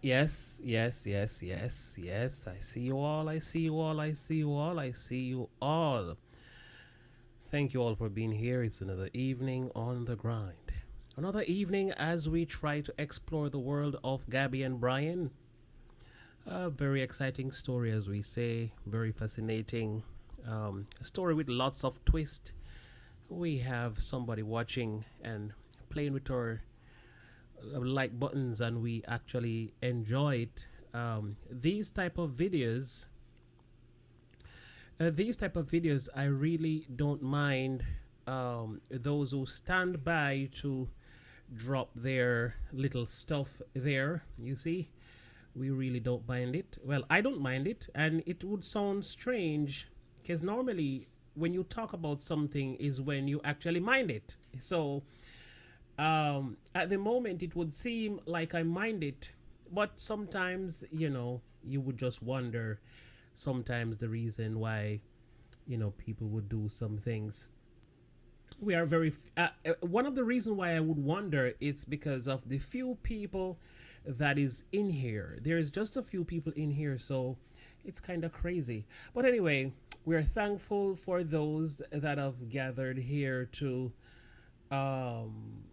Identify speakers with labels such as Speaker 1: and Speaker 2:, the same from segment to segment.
Speaker 1: Yes, yes, yes, yes, yes. I see you all. I see you all. I see you all. I see you all. Thank you all for being here. It's another evening on the grind. Another evening as we try to explore the world of Gabby and Brian. A very exciting story, as we say. Very fascinating. A story with lots of twist. We have somebody watching and playing with our like buttons, and we actually enjoy it. These type of videos I really don't mind those who stand by to drop their little stuff there. You see, we really don't mind it. Well, I don't mind it, and it would sound strange because normally when you talk about something is when you actually mind it. So at the moment, it would seem like I mind it, but sometimes, you would just wonder sometimes the reason why, people would do some things. We are one of the reasons why I would wonder it's because of the few people that is in here. There is just a few people in here, so it's kind of crazy. But anyway, we're thankful for those that have gathered here um,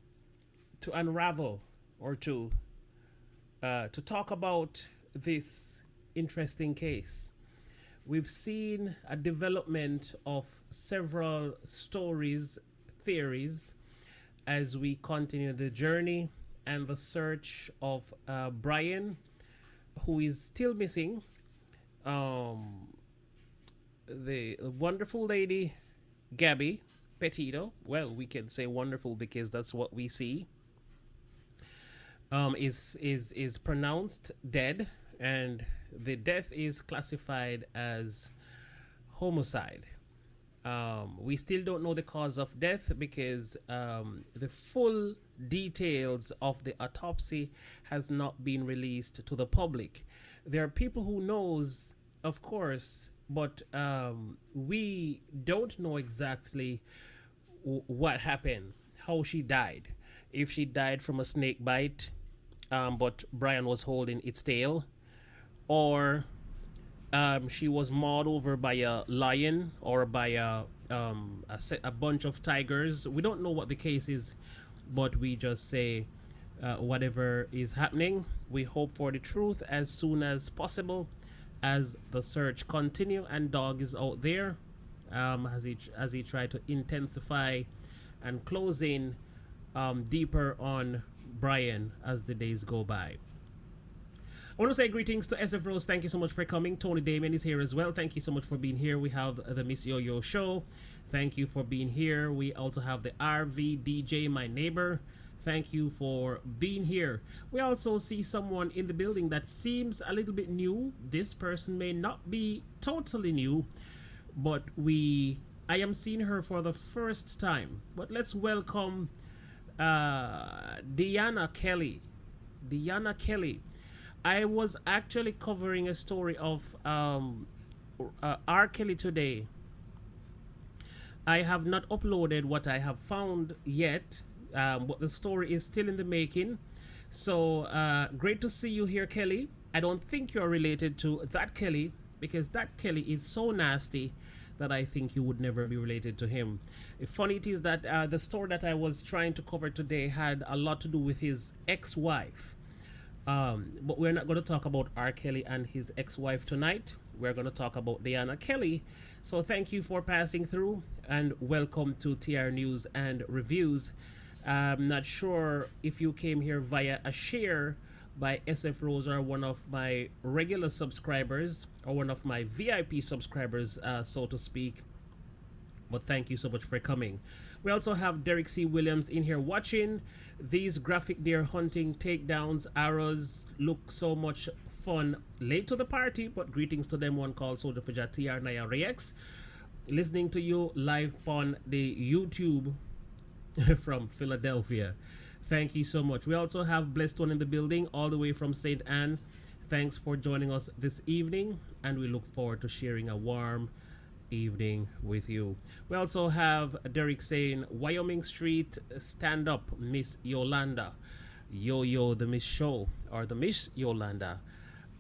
Speaker 1: to unravel or to talk about this interesting case. We've seen a development of several stories, theories, as we continue the journey and the search of Brian, who is still missing. Um, the wonderful lady, Gabby, Petito, well, we can say wonderful because that's what we see, is pronounced dead, and the death is classified as homicide. We still don't know the cause of death because the full details of the autopsy has not been released to the public. There are people who knows, of course, but we don't know exactly what happened, how she died. If she died from a snake bite, but Brian was holding its tail, or she was mauled over by a lion or by a bunch of tigers. We don't know what the case is, but we just say whatever is happening, we hope for the truth as soon as possible as the search continue and dog is out there as he try to intensify and close in deeper on Brian as the days go by. I want to say greetings to SF Rose. Thank you so much for coming. Tony Damon is here as well. Thank you so much for being here. We have the Miss Yo-Yo Show. Thank you for being here. We also have the RV DJ, my neighbor. Thank you for being here. We also see someone in the building that seems a little bit new. This person may not be totally new, but I am seeing her for the first time. But let's welcome Deanna Kelly. Deanna Kelly. I was actually covering a story of R. Kelly today. I have not uploaded what I have found yet, but the story is still in the making. So great to see you here, Kelly. I don't think you're related to that Kelly because that Kelly is so nasty that I think you would never be related to him. Funny it is that the story that I was trying to cover today had a lot to do with his ex-wife. But we're not going to talk about R. Kelly and his ex-wife tonight. We're going to talk about Deanna Kelly. So thank you for passing through and welcome to TR News and Reviews. I'm not sure if you came here via a share by SF Rose or one of my regular subscribers or one of my VIP subscribers, so to speak. But thank you so much for coming. We also have Derek C. Williams in here watching. These graphic deer hunting takedowns, arrows look so much fun. Late to the party, but greetings to them. One called Soldier Fija TR Naya Rex. Listening to you live on the YouTube from Philadelphia. Thank you so much. We also have Blessed One in the building, all the way from St. Anne. Thanks for joining us this evening, and we look forward to sharing a warm evening with you. We also have Derek saying, Wyoming Street, stand up, Miss Yolanda. Yo Yo the Miss Show, or the Miss Yolanda,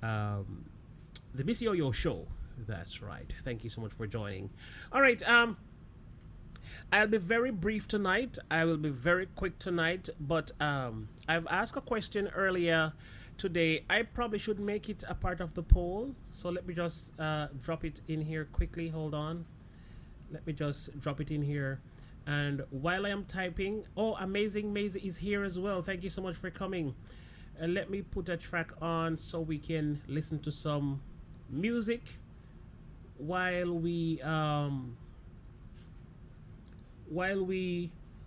Speaker 1: um, the Miss Yo Yo Show. That's right. Thank you so much for joining. All right. I'll be very brief tonight. I will be very quick tonight. But I've asked a question earlier today. I probably should make it a part of the poll. So let me just drop it in here quickly. Hold on. Let me just drop it in here. And while I am typing, oh, Amazing Maisie is here as well. Thank you so much for coming. Let me put a track on so we can listen to some music while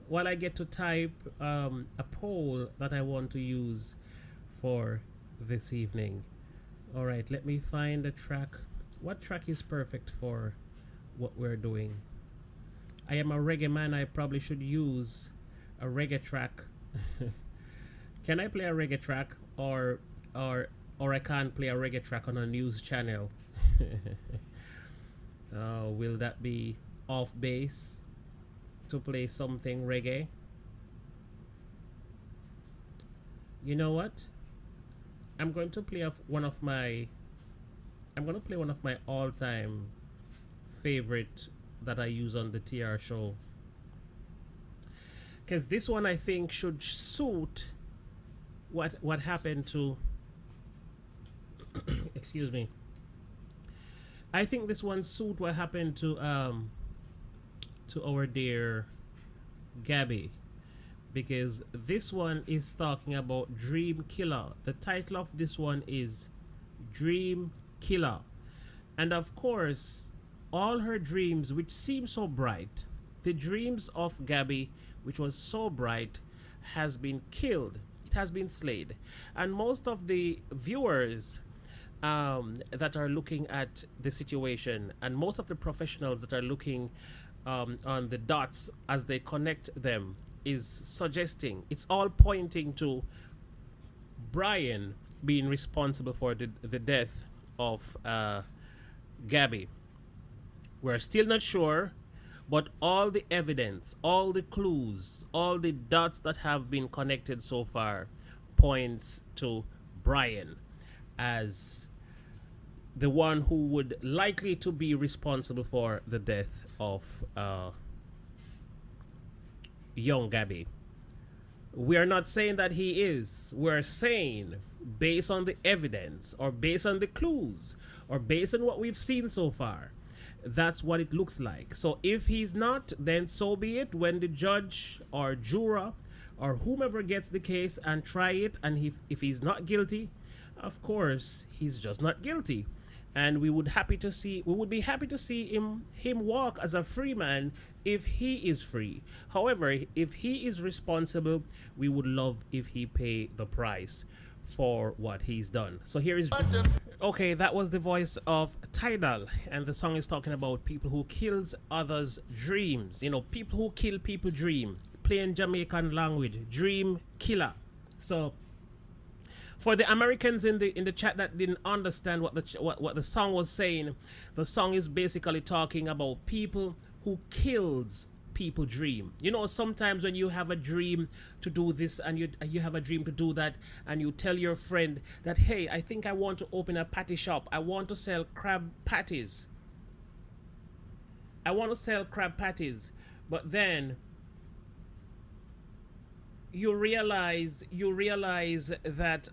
Speaker 1: while I get to type a poll that I want to use for this evening. All right, let me find a track. What track is perfect for what we're doing? I am a reggae man. I probably should use a reggae track. Can I play a reggae track, or I can't play a reggae track on a news channel? Will that be off base to play something reggae? You know what? I'm going to play one of my all-time favorite that I use on the TR show, because this one I think should suit what happened to excuse me. I think this one suit what happened to our dear Gabby, because this one is talking about Dream Killer. The title of this one is Dream Killer. And of course, all her dreams, which seem so bright, the dreams of Gabby, which was so bright, has been killed. It has been slayed. And most of the viewers that are looking at the situation, and most of the professionals that are looking on the dots as they connect them, is suggesting, it's all pointing to Brian being responsible for the death of Gabby. We're still not sure, but all the evidence, all the clues, all the dots that have been connected so far points to Brian as the one who would likely to be responsible for the death of young Gabby. We're not saying that he is. We're saying, based on the evidence, or based on the clues, or based on what we've seen so far, that's what it looks like. So if he's not, then so be it. When the judge or juror or whomever gets the case and try it, and if he's not guilty, of course he's just not guilty. And we would be happy to see him walk as a free man if he is free. However, if he is responsible, we would love if he pay the price for what he's done. So here is okay. That was the voice of Tidal, and the song is talking about people who kills others' dreams. You know, people who kill people dream. Plain Jamaican language, dream killer. So for the Americans in the chat that didn't understand what the song was saying, the song is basically talking about people who kills people dream. You know, sometimes when you have a dream to do this, and you have a dream to do that, and you tell your friend that, hey, I think I want to open a patty shop. I want to sell crab patties. But then you realize that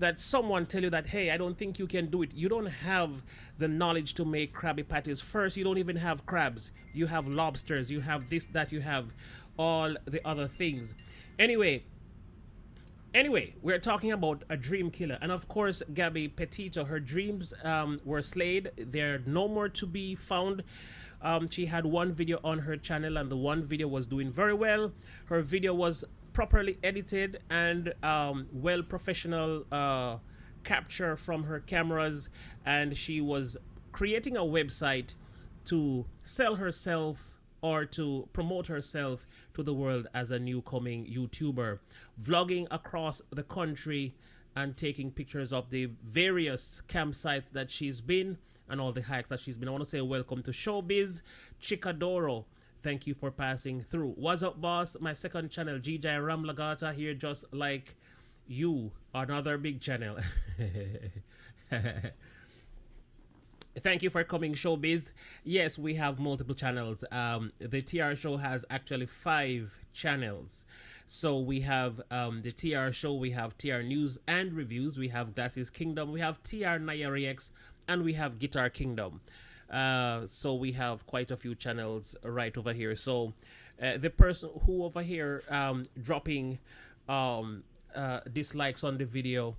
Speaker 1: that someone tell you that, hey, I don't think you can do it. You don't have the knowledge to make Krabby Patties. First, you don't even have crabs. You have lobsters. You have this, that. You have all the other things. Anyway, we're talking about a dream killer. And of course, Gabby Petito, her dreams were slayed. They're no more to be found. She had one video on her channel, and the one video was doing very well. Her video was properly edited and well professional capture from her cameras, and she was creating a website to sell herself or to promote herself to the world as a new coming YouTuber, vlogging across the country and taking pictures of the various campsites that she's been and all the hikes that she's been. I want to say welcome to Showbiz Chicadoro. Thank you for passing through. What's up, boss? My second channel, GJ Ramlagata here, just like you, another big channel. Thank you for coming, Showbiz. Yes, we have multiple channels. The TR show has actually 5 channels. So we have the TR show, we have TR news and reviews, we have Glasses Kingdom, we have TR Naya Reacts, and we have Guitar Kingdom. So we have quite a few channels right over here. So the person who over here dropping dislikes on the video,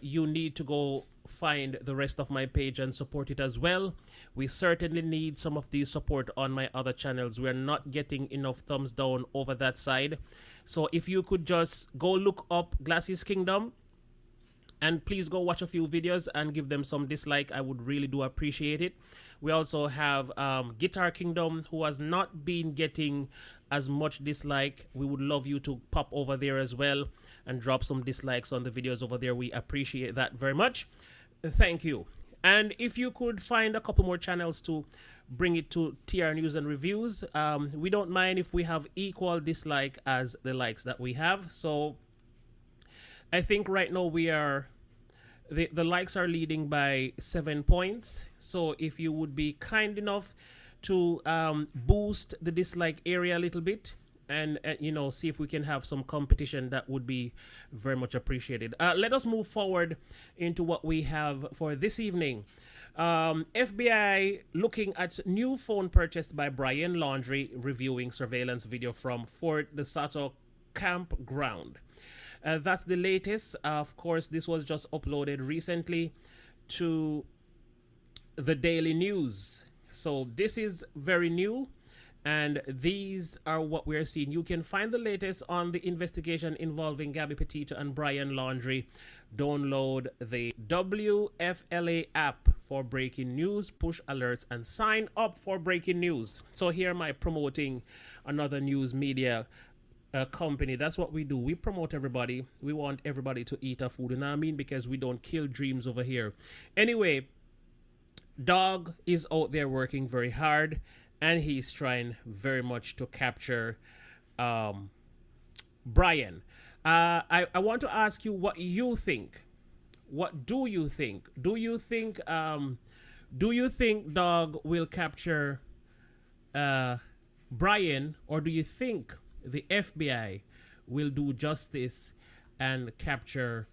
Speaker 1: you need to go find the rest of my page and support it as well. We certainly need some of these support on my other channels. We're not getting enough thumbs down over that side. So if you could just go look up Glasses Kingdom and please go watch a few videos and give them some dislike, I would really do appreciate it. We also have Guitar Kingdom, who has not been getting as much dislike. We would love you to pop over there as well and drop some dislikes on the videos over there. We appreciate that very much. Thank you. And if you could find a couple more channels to bring it to TR News and Reviews, we don't mind if we have equal dislike as the likes that we have. So I think right now we are, the likes are leading by 7 points. So if you would be kind enough to boost the dislike area a little bit, and you know, see if we can have some competition, that would be very much appreciated. Let us move forward into what we have for this evening. FBI looking at new phone purchased by Brian Laundrie, reviewing surveillance video from Fort De Soto campground. That's the latest. Of course, this was just uploaded recently to the Daily News. So this is very new, and these are what we're seeing. You can find the latest on the investigation involving Gabby, Petito, and Brian Laundrie. Download the WFLA app for breaking news, push alerts, and sign up for breaking news. So here am I promoting another news media company. That's what we do. We promote everybody. We want everybody to eat our food, and I mean, because we don't kill dreams over here. Anyway, Dog is out there working very hard, and he's trying very much to capture Brian. I want to ask you what you think. What do you think? Do you think Dog will capture Brian, or do you think the FBI will do justice and capture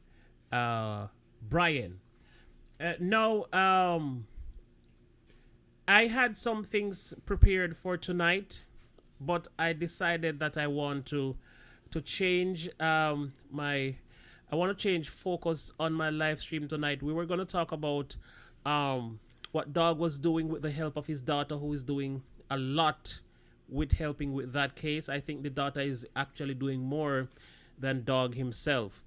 Speaker 1: Brian? No. I had some things prepared for tonight, but I decided that I want to change I want to change focus on my live stream tonight. We were going to talk about what Dog was doing with the help of his daughter, who is doing a lot with helping with that case. I think the daughter is actually doing more than Dog himself.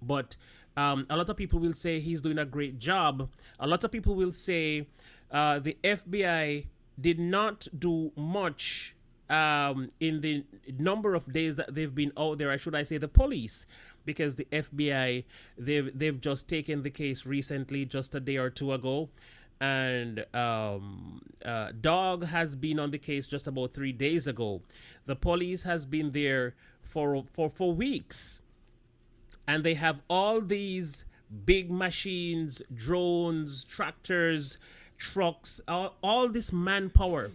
Speaker 1: But a lot of people will say he's doing a great job. A lot of people will say the FBI did not do much in the number of days that they've been out there. Or should I say the police, because the FBI, they've just taken the case recently, just a day or two ago. And Dog has been on the case just about 3 days ago. The police has been there for weeks, and they have all these big machines, drones, tractors, trucks, all this manpower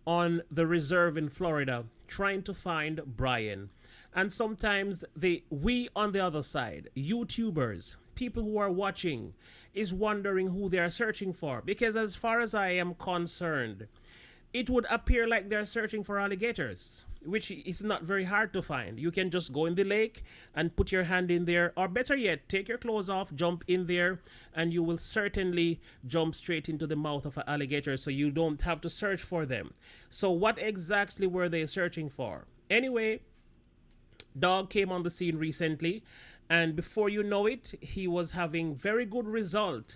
Speaker 1: on the reserve in Florida trying to find Brian. And sometimes we on the other side, YouTubers, people who are watching, is wondering who they are searching for, because as far as I am concerned, it would appear like they're searching for alligators, which is not very hard to find. You can just go in the lake and put your hand in there, or better yet, take your clothes off, jump in there, and you will certainly jump straight into the mouth of an alligator, so you don't have to search for them. So what exactly were they searching for? Anyway, Dog came on the scene recently, and before you know it, he was having very good result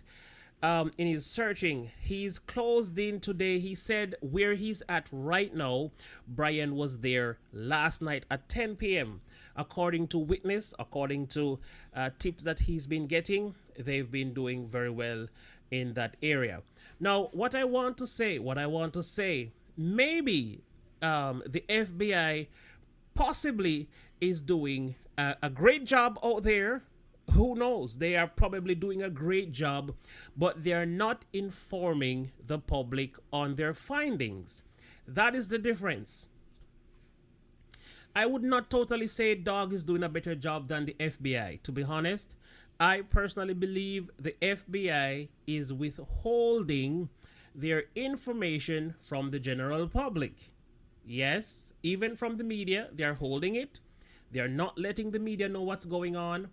Speaker 1: in his searching. He's closed in today. He said where he's at right now, Brian was there last night at 10 p.m. According to witness, according to tips that he's been getting, they've been doing very well in that area. Now, what I want to say maybe the FBI possibly is doing a great job out there. Who knows? They are probably doing a great job, but they are not informing the public on their findings. That is the difference. I would not totally say Dog is doing a better job than the FBI. To be honest, I personally believe the FBI is withholding their information from the general public. Yes, even from the media, they are holding it. They are not letting the media know what's going on,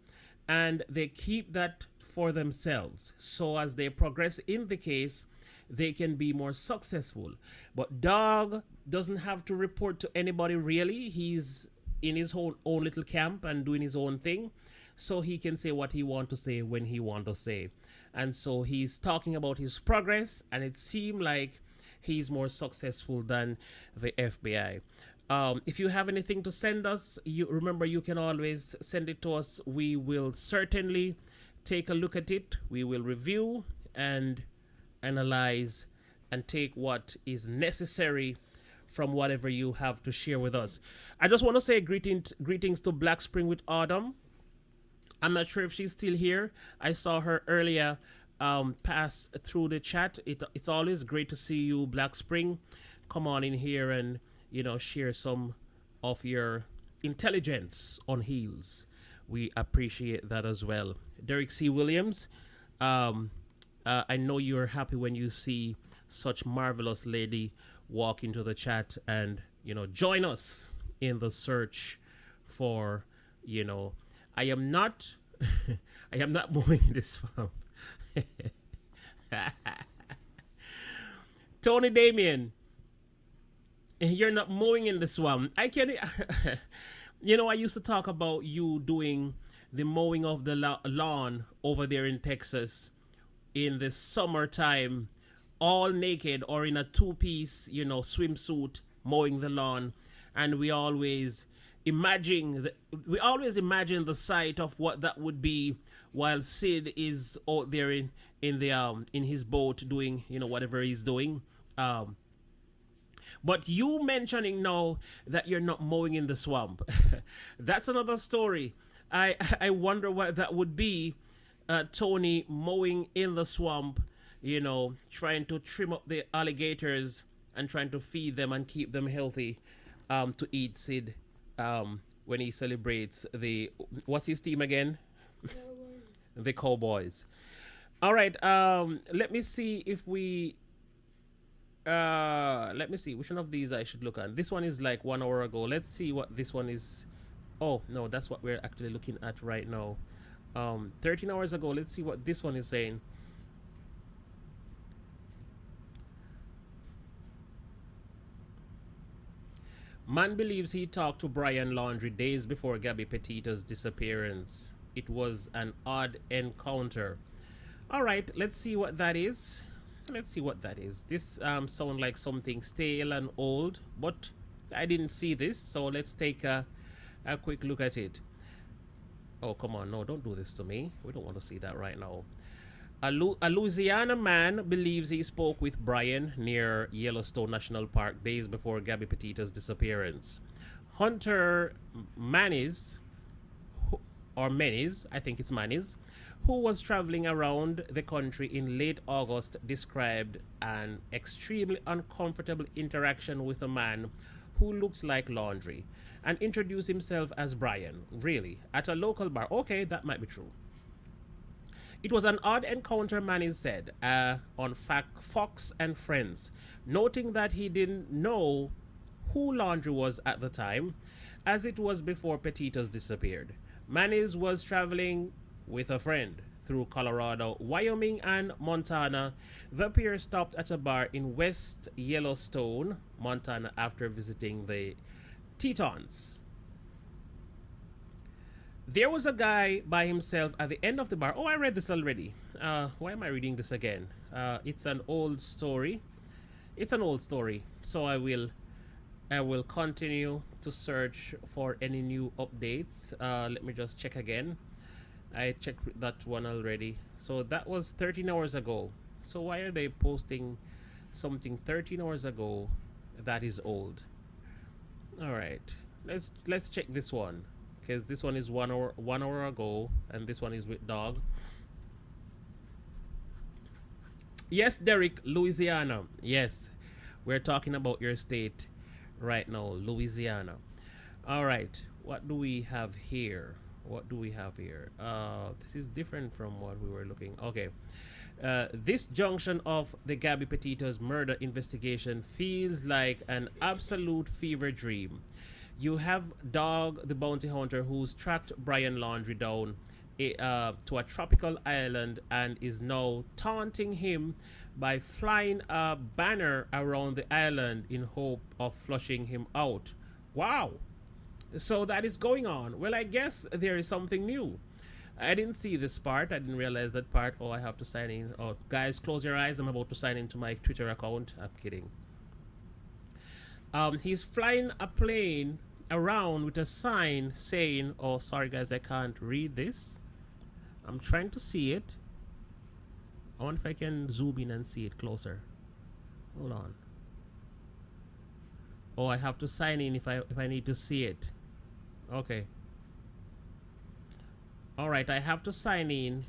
Speaker 1: and they keep that for themselves. So as they progress in the case, they can be more successful. But Dog doesn't have to report to anybody really. He's in his own little camp and doing his own thing. So he can say what he want to say when he want to say. And so he's talking about his progress, and it seemed like he's more successful than the FBI. If you have anything to send us, you remember you can always send it to us. We will certainly take a look at it. We will review and analyze and take what is necessary from whatever you have to share with us. I just want to say greetings to Black Spring with Autumn. I'm not sure if she's still here. I saw her earlier pass through the chat. It's always great to see you, Black Spring. Come on in here and share some of your intelligence on heels. We appreciate that as well. Derek C. Williams, I know you're happy when you see such marvelous lady walk into the chat and join us in the search for I am not I am not moving this farm. Tony Damien, you're not mowing in the swamp. I can I used to talk about you doing the mowing of the lawn over there in Texas in the summertime, all naked or in a two-piece, swimsuit, mowing the lawn, and we always imagine the sight of what that would be while Sid is out there in his boat doing whatever he's doing. But you mentioning now that you're not mowing in the swamp, that's another story. I wonder what that would be. Tony mowing in the swamp, trying to trim up the alligators and trying to feed them and keep them healthy, to eat Sid when he celebrates what's his team again? The Cowboys. All right. Let me see if we. Let me see which one of these I should look at. This one is like 1 hour ago. Let's see what this one is. Oh no, that's what we're actually looking at right now. 13 hours ago. Let's see what this one is saying. Man believes he talked to Brian Laundrie days before Gabby Petito's disappearance. It was an odd encounter. All right, let's see what that is. This sounds like something stale and old, but I didn't see this, so let's take a quick look at it. Oh, come on. No, don't do this to me. We don't want to see that right now. A Louisiana man believes he spoke with Brian near Yellowstone National Park days before Gabby Petito's disappearance. Hunter Maniz, I think it's Maniz, who was traveling around the country in late August, described an extremely uncomfortable interaction with a man who looks like Laundrie and introduced himself as Brian, really, at a local bar. Okay, that might be true. It was an odd encounter, Manning said, on Fox and Friends, noting that he didn't know who Laundrie was at the time, as it was before Petito's disappeared. Manning was traveling with a friend through Colorado, Wyoming, and Montana. The pair stopped at a bar in West Yellowstone, Montana, after visiting the Tetons. There was a guy by himself at the end of the bar. Oh, I read this already. Why am I reading this again? It's an old story. So I will continue to search for any new updates. Let me just check again. I checked that one already. So that was 13 hours ago. So why are they posting something 13 hours ago that is old. All right, let's check this one because this one is 1 hour ago, and this one is with dog. Yes, Derek, Louisiana. Yes, we're talking about your state right now, Louisiana. All right, what do we have here? What do we have here? This is different from what we were looking. Okay. This junction of the Gabby Petito's murder investigation feels like an absolute fever dream. You have Dog the bounty hunter who's tracked Brian Laundrie down to a tropical island and is now taunting him by flying a banner around the island in hope of flushing him out. Wow! So that is going on. Well, I guess there is something new. I didn't see this part. I didn't realize that part. Oh, I have to sign in. Oh, guys, close your eyes. I'm about to sign into my Twitter account. I'm kidding. He's flying a plane around with a sign saying, oh, sorry, guys, I can't read this. I'm trying to see it. I wonder if I can zoom in and see it closer. Hold on. Oh, I have to sign in if I need to see it. Okay. All right, I have to sign in.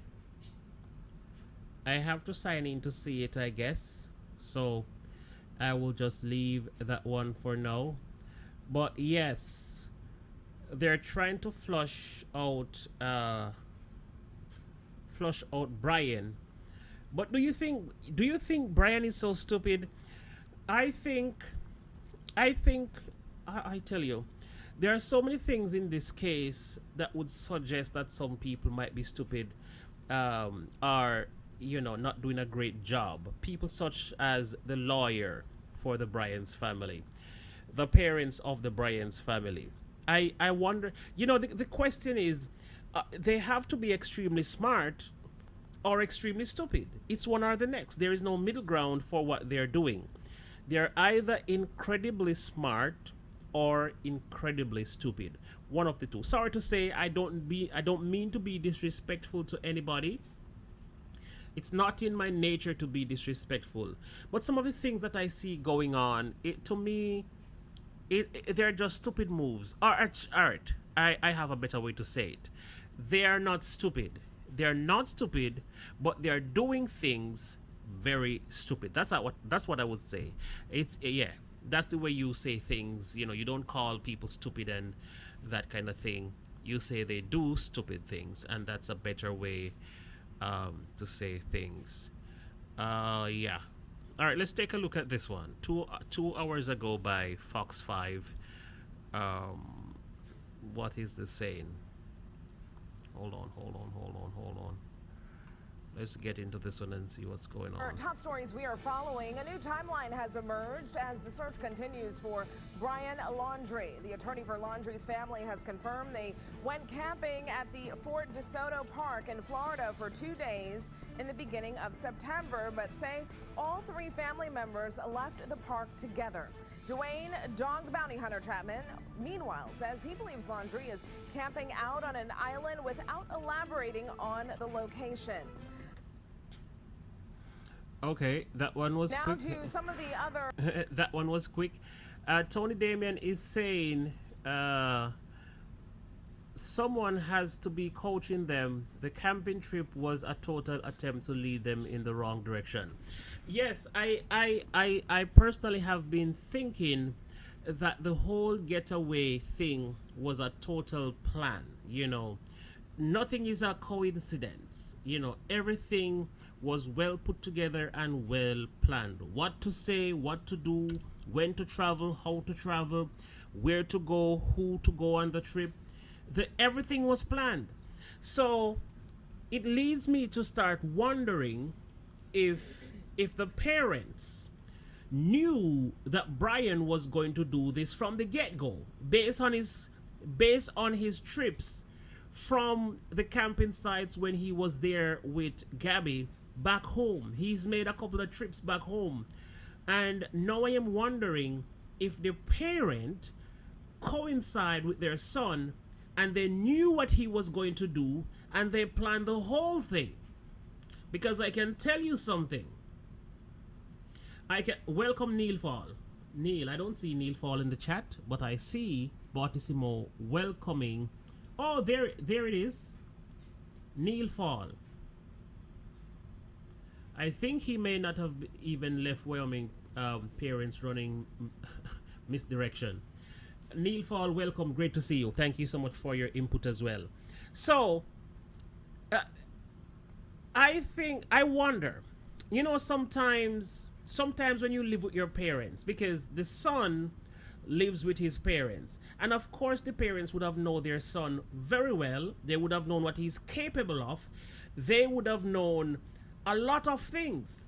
Speaker 1: I have to sign in to see it, I guess. So I will just leave that one for now. But yes, they're trying to flush out Brian. But do you think Brian is so stupid? I think I tell you, there are so many things in this case that would suggest that some people might be stupid, are not doing a great job. People such as the lawyer for the Bryans family, the parents of the Bryans family. I wonder. The question is, they have to be extremely smart or extremely stupid. It's one or the next. There is no middle ground for what they're doing. They're either incredibly smart or incredibly stupid. One of the two. Sorry to say, I don't mean to be disrespectful to anybody. It's not in my nature to be disrespectful. But some of the things that I see going on, to me, they're just stupid moves. All right. I have a better way to say it. They are not stupid. They're not stupid, but they're doing things very stupid. That's what I would say. It's yeah. That's the way you say things. You don't call people stupid and that kind of thing. You say they do stupid things, and that's a better way to say things. Yeah. All right. Let's take a look at this one. 2 hours ago by Fox 5. What is this saying? Hold on. Let's get into this one and see what's going on.
Speaker 2: Our top stories we are following. A new timeline has emerged as the search continues for Brian Laundrie. The attorney for Laundrie's family has confirmed they went camping at the Fort De Soto Park in Florida for 2 days in the beginning of September, but say all three family members left the park together. Dwayne Dog the Bounty Hunter Chapman, meanwhile, says he believes Laundrie is camping out on an island without elaborating on the location.
Speaker 1: Okay, that one was
Speaker 2: now
Speaker 1: quick.
Speaker 2: To some of the other.
Speaker 1: That one was quick. Tony Damien is saying someone has to be coaching them. The camping trip was a total attempt to lead them in the wrong direction. Yes, I personally have been thinking that the whole getaway thing was a total plan. Nothing is a coincidence. Everything was well put together and well planned. What to say, what to do, when to travel, how to travel, where to go, who to go on the trip. Everything was planned. So it leads me to start wondering if the parents knew that Brian was going to do this from the get-go, based on his trips from the camping sites when he was there with Gabby back home. He's made a couple of trips back home. And now I am wondering if the parent coincided with their son and they knew what he was going to do and they planned the whole thing. Because I can tell you something. Welcome Neil Fall. Neil, I don't see Neil Fall in the chat, but I see Bartissimo welcoming. Oh, there it is. Neil Fall. I think he may not have even left Wyoming parents running misdirection. Neil Fall, welcome. Great to see you. Thank you so much for your input as well. So, I wonder, sometimes when you live with your parents, because the son lives with his parents, and of course the parents would have known their son very well. They would have known what he's capable of. They would have known a lot of things.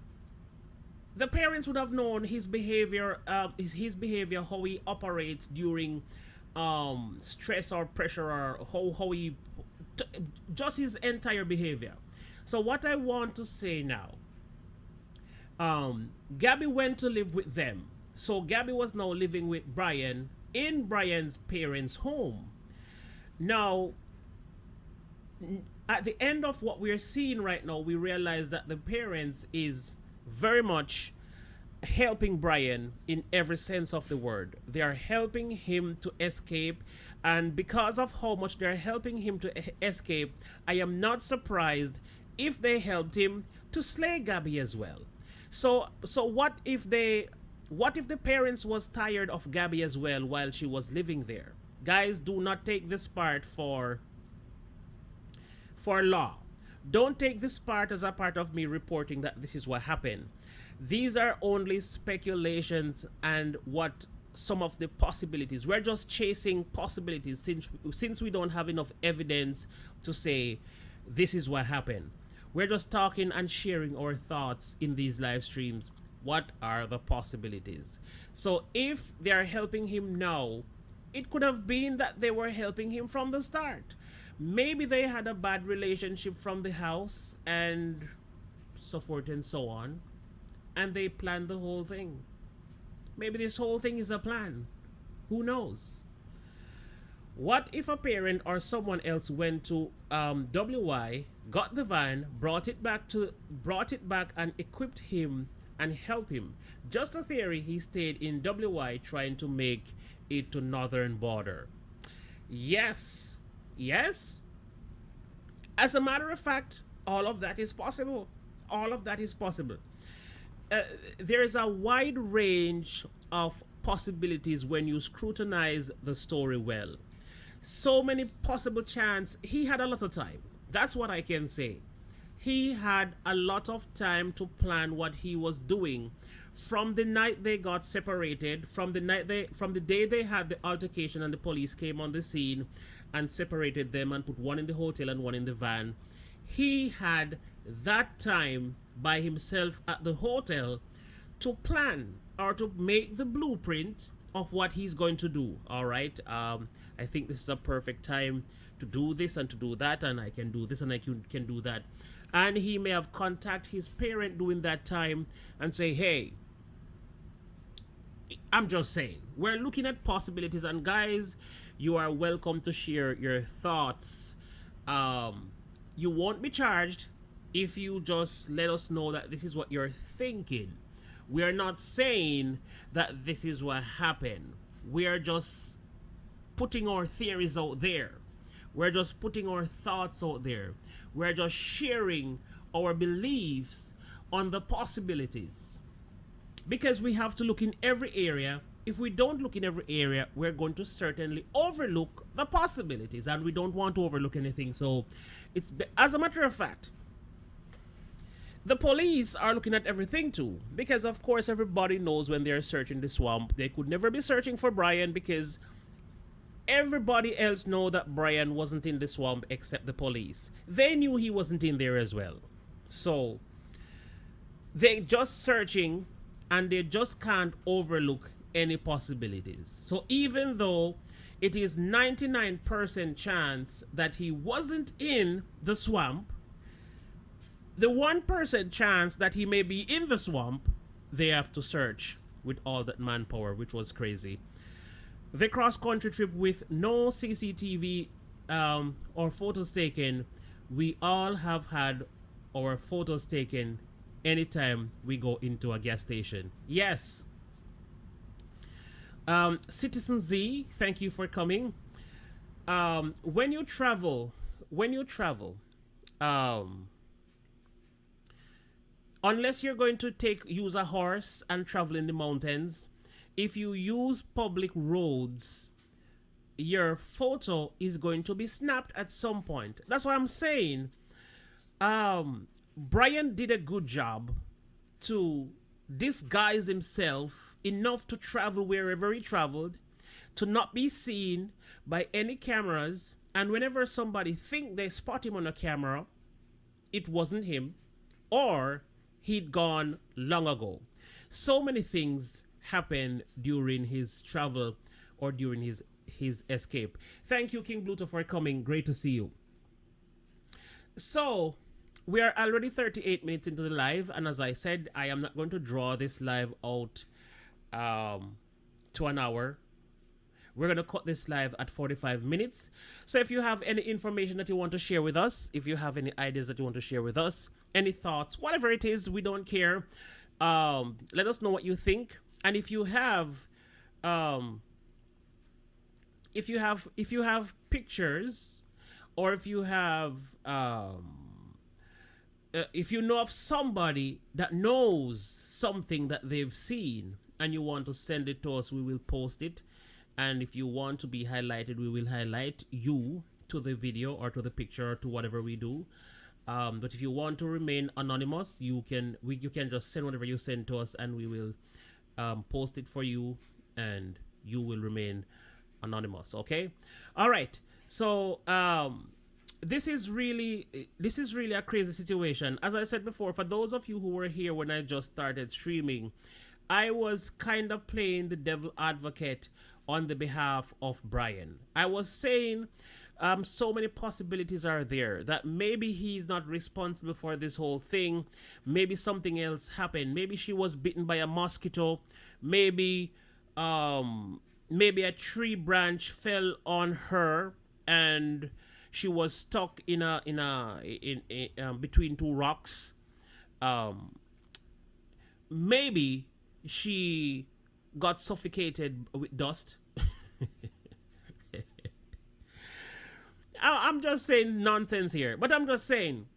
Speaker 1: The parents would have known his behavior, how he operates during stress or pressure, or how he just his entire behavior. So what I want to say now, Gabby went to live with them. So Gabby was now living with Brian in Brian's parents' home. Now, at the end of what we're seeing right now, we realize that the parents is very much helping Brian in every sense of the word. They are helping him to escape, and because of how much they're helping him to escape, I am not surprised if they helped him to slay Gabby as well. So what if the parents was tired of Gabby as well while she was living there? Guys, do not take this part for law. Don't take this part as a part of me reporting that this is what happened. These are only speculations and what some of the possibilities. We're just chasing possibilities since we don't have enough evidence to say this is what happened. We're just talking and sharing our thoughts in these live streams. What are the possibilities? So if they are helping him now, it could have been that they were helping him from the start. Maybe they had a bad relationship from the house and so forth and so on, and they planned the whole thing. Maybe this whole thing is a plan. Who knows? What if a parent or someone else went to WY, got the van, brought it back and equipped him and helped him? Just a theory, he stayed in WY trying to make it to northern border. Yes. As a matter of fact, all of that is possible. There is a wide range of possibilities when you scrutinize the story well. So many possible chances. He had a lot of time. That's what I can say. He had a lot of time to plan what he was doing from the night they got separated, from the day they had the altercation and the police came on the scene and separated them and put one in the hotel and one in the van. He had that time by himself at the hotel to plan or to make the blueprint of what he's going to do. All right. I think this is a perfect time to do this and to do that, and I can do this and I can do that. And he may have contacted his parent during that time and say, hey, I'm just saying, we're looking at possibilities, and guys, you are welcome to share your thoughts. You won't be charged if you just let us know that this is what you're thinking. We are not saying that this is what happened. We are just putting our theories out there. We're just putting our thoughts out there. We're just sharing our beliefs on the possibilities. Because we have to look in every area. If we don't look in every area, we're going to certainly overlook the possibilities, and we don't want to overlook anything. So it's, as a matter of fact, the police are looking at everything too, because of course everybody knows when they're searching the swamp, they could never be searching for Brian, because everybody else know that Brian wasn't in the swamp except the police. They knew he wasn't in there as well. So they just searching, and they just can't overlook any possibilities. So even though it is 99% chance that he wasn't in the swamp, the 1% chance that he may be in the swamp, they have to search with all that manpower, which was crazy. The cross-country trip with no CCTV or photos taken, we all have had our photos taken anytime we go into a gas station. Yes. Citizen Z, thank you for coming. When you travel, when you travel, um, unless you're going to use a horse and travel in the mountains, if you use public roads, your photo is going to be snapped at some point. That's why I'm saying Brian did a good job to disguise himself enough to travel wherever he traveled, to not be seen by any cameras, and whenever somebody think they spot him on a camera, it wasn't him, or he'd gone long ago. So many things happened during his travel or during his escape. Thank you, King Bluto, for coming. Great to see you. So we are already 38 minutes into the live, and as I said, I am not going to draw this live out to an hour. We're going to cut this live at 45 minutes. So if you have any information that you want to share with us, if you have any ideas that you want to share with us, any thoughts, whatever it is, we don't care. Let us know what you think. And if you have pictures, or if you have if you know of somebody that knows something that they've seen and you want to send it to us, we will post it. And if you want to be highlighted, we will highlight you to the video or to the picture or to whatever we do. But if you want to remain anonymous, you can just send whatever you send to us, and we will post it for you, and you will remain anonymous. Okay. All right. So this is really a crazy situation. As I said before, for those of you who were here when I just started streaming, I was kind of playing the devil advocate on the behalf of Brian. I was saying so many possibilities are there that maybe he's not responsible for this whole thing. Maybe something else happened. Maybe she was bitten by a mosquito. Maybe a tree branch fell on her and she was stuck in between two rocks. Maybe she got suffocated with dust. I'm just saying nonsense here, but I'm just saying,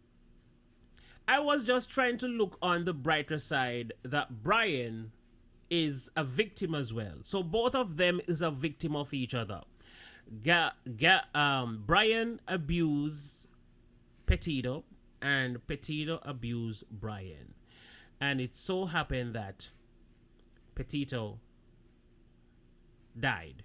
Speaker 1: I was just trying to look on the brighter side that Brian is a victim as well. So both of them is a victim of each other. Brian abused Petito, and Petito abused Brian. And it so happened that Petito died.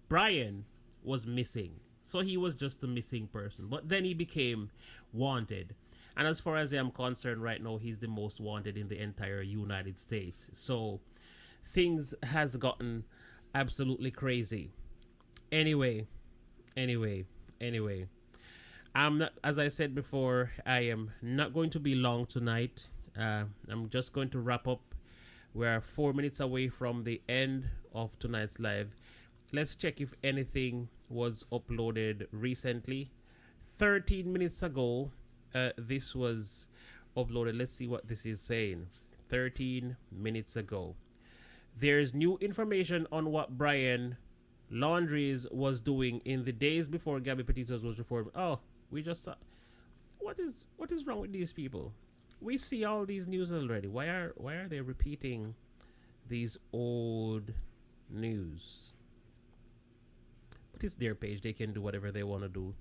Speaker 1: Brian was missing. So he was just a missing person. But then he became wanted. And as far as I'm concerned right now, he's the most wanted in the entire United States. So things has gotten absolutely crazy. Anyway. I'm not, as I said before, I am not going to be long tonight. I'm just going to wrap up. We're 4 minutes away from the end of tonight's live. Let's check if anything was uploaded recently. 13 minutes ago, this was uploaded. Let's see what this is saying. 13 minutes ago. There's new information on what Brian Laundrie's was doing in the days before Gabby Petito's was reformed. Oh, we just saw. What is wrong with these people? We see all these news already. Why are they repeating these old news? But it's their page. They can do whatever they want to do.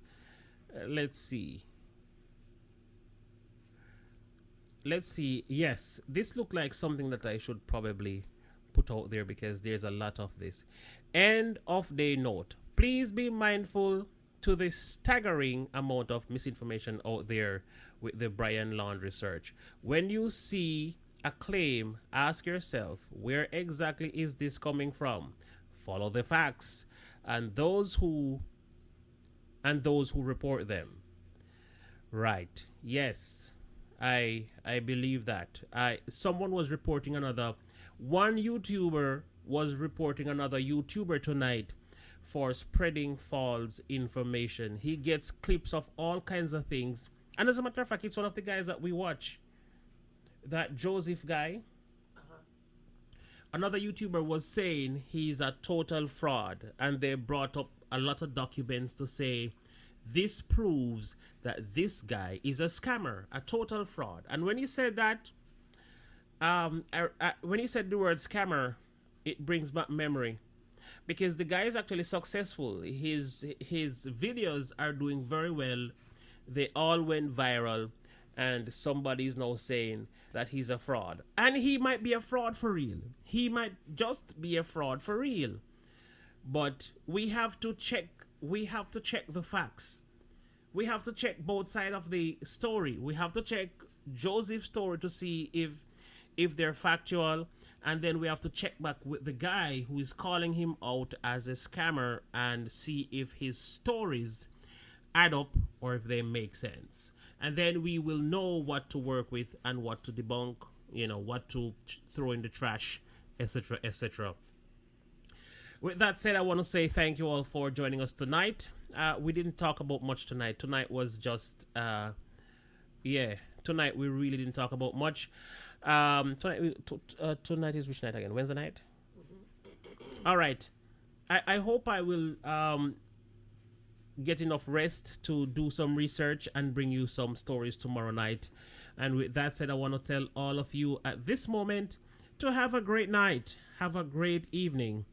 Speaker 1: Let's see. Yes, this looked like something that I should probably put out there because there's a lot of this. End of day note. Please be mindful to the staggering amount of misinformation out there with the Brian Laundrie search. When you see a claim, ask yourself, where exactly is this coming from? Follow the facts and those who report them. Right. Yes. I believe that. Someone was reporting one YouTuber was reporting another YouTuber tonight for spreading false information. He gets clips of all kinds of things. And as a matter of fact, it's one of the guys that we watch. That Joseph guy. another YouTuber was saying he's a total fraud, and they brought up a lot of documents to say this proves that this guy is a scammer, a total fraud. And when he said that, when he said the word scammer, it brings back memory, because the guy is actually successful. His videos are doing very well. They all went viral, and somebody's now saying that he's a fraud. And he might be a fraud for real. He might just be a fraud for real. But we have to check the facts. We have to check both sides of the story. We have to check Joseph's story to see if they're factual, and then we have to check back with the guy who is calling him out as a scammer and see if his stories add up or if they make sense. And then we will know what to work with and what to debunk, what to throw in the trash, etc., etc. With that said, I want to say thank you all for joining us tonight. We didn't talk about much tonight. Tonight was just, tonight we really didn't talk about much. Tonight is which night again? Wednesday night? All right. I hope I will get enough rest to do some research and bring you some stories tomorrow night. And with that said, I want to tell all of you at this moment to have a great night. Have a great evening.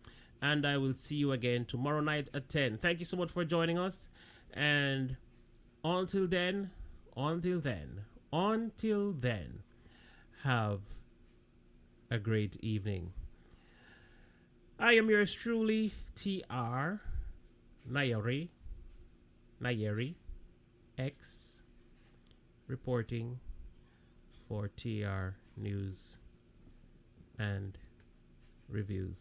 Speaker 1: And I will see you again tomorrow night at 10. Thank you so much for joining us. And until then, have a great evening. I am yours truly, TR Nayari X, reporting for TR News and Reviews.